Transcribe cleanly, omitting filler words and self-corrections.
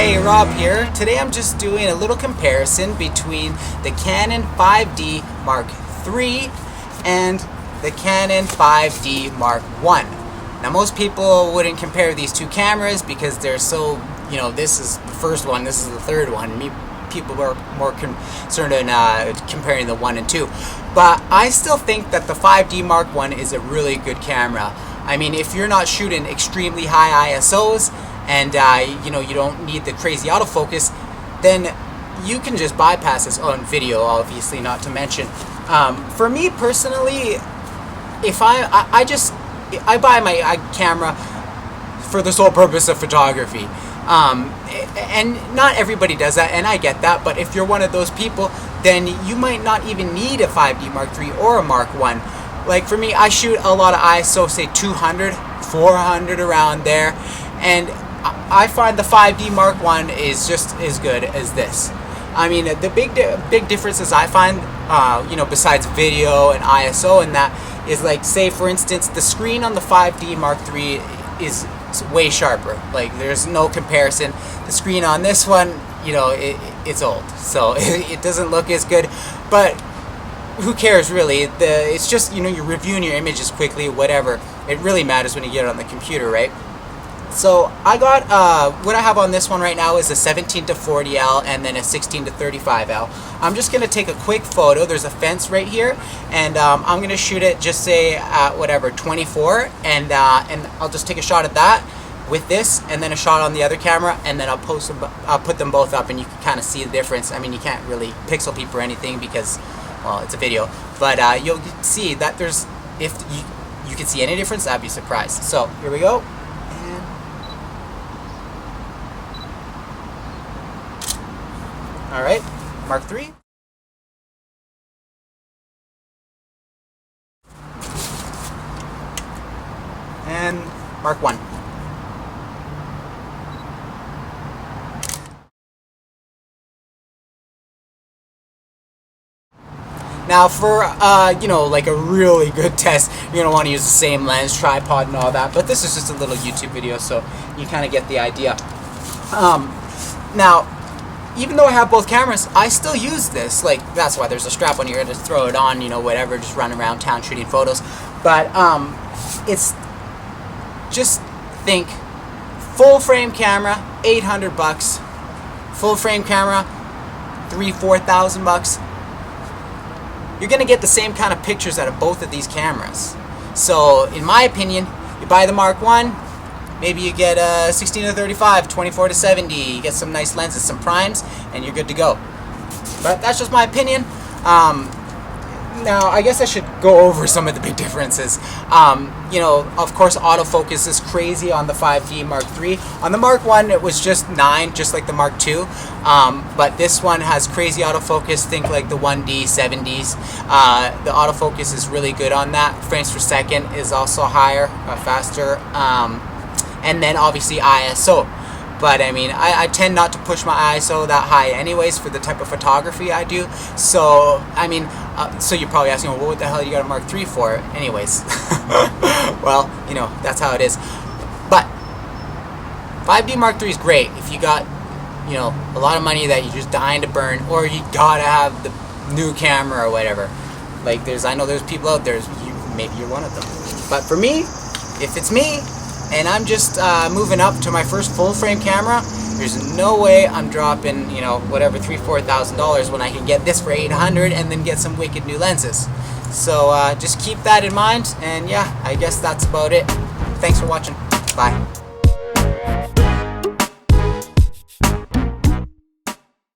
Hey, Rob here. Today I'm just doing a little comparison between the Canon 5D Mark III and the Canon 5D Mark I. Now most people wouldn't compare these two cameras because they're so, this is the first one, this is the third one. People are more concerned in comparing the 1 and 2. But I still think that the 5D Mark I is a really good camera. I mean, if you're not shooting extremely high ISOs and you don't need the crazy autofocus, then you can just bypass this on video, obviously, not to mention. For me personally, if I buy my camera for the sole purpose of photography. And not everybody does that, and I get that, but if you're one of those people, then you might not even need a 5D Mark III or a Mark I. Like for me, I shoot a lot of ISO, say 200, 400 around there, and I find the 5D Mark I is just as good as this. I mean, the big differences I find, besides video and ISO and that, is like, say for instance, the screen on the 5D Mark III is way sharper. Like, there's no comparison. The screen on this one, it's old, so it doesn't look as good, but who cares really? It's just, you're reviewing your images quickly, whatever. It really matters when you get it on the computer, right? So I got, what I have on this one right now is a 17 to 40L and then a 16 to 35L. I'm just going to take a quick photo. There's a fence right here, and I'm going to shoot it, just say at whatever, 24, and I'll just take a shot at that with this, and then a shot on the other camera, and then I'll put them both up, and you can kind of see the difference. I mean, you can't really pixel peep or anything because, well, it's a video, but you'll see that there's, if you can see any difference, I'd be surprised. So here we go. All right, Mark III. And Mark I. Now for, like a really good test, you're going to want to use the same lens, tripod and all that, but this is just a little YouTube video, so you kind of get the idea. Now, even though I have both cameras, I still use this. Like, that's why there's a strap on here to throw it on, whatever, just run around town shooting photos. But it's, just think, full frame camera, 800 bucks. Full frame camera, 3,000-4,000 bucks. You're gonna get the same kind of pictures out of both of these cameras. So, in my opinion, you buy the Mark I, maybe you get a 16 to 35, 24 to 70, you get some nice lenses, some primes, and you're good to go. But that's just my opinion. Now, I guess I should go over some of the big differences. Of course, autofocus is crazy on the 5D Mark III. On the Mark I, it was just 9, just like the Mark II. But this one has crazy autofocus, think like the 1D, 7Ds. The autofocus is really good on that. Frames per second is also higher, faster. And then obviously ISO. But I mean, I tend not to push my ISO that high anyways for the type of photography I do. So, I mean, so you're probably asking, well, what the hell you got a Mark III for? Anyways, well, that's how it is. But 5D Mark III is great if you got, a lot of money that you're just dying to burn, or you gotta have the new camera or whatever. Like, I know there's people out there, maybe you're one of them. But for me, if it's me, and I'm just moving up to my first full frame camera, there's no way I'm dropping, whatever, $3,000-4,000 when I can get this for $800 and then get some wicked new lenses. So just keep that in mind, and yeah, I guess that's about it. Thanks for watching. Bye.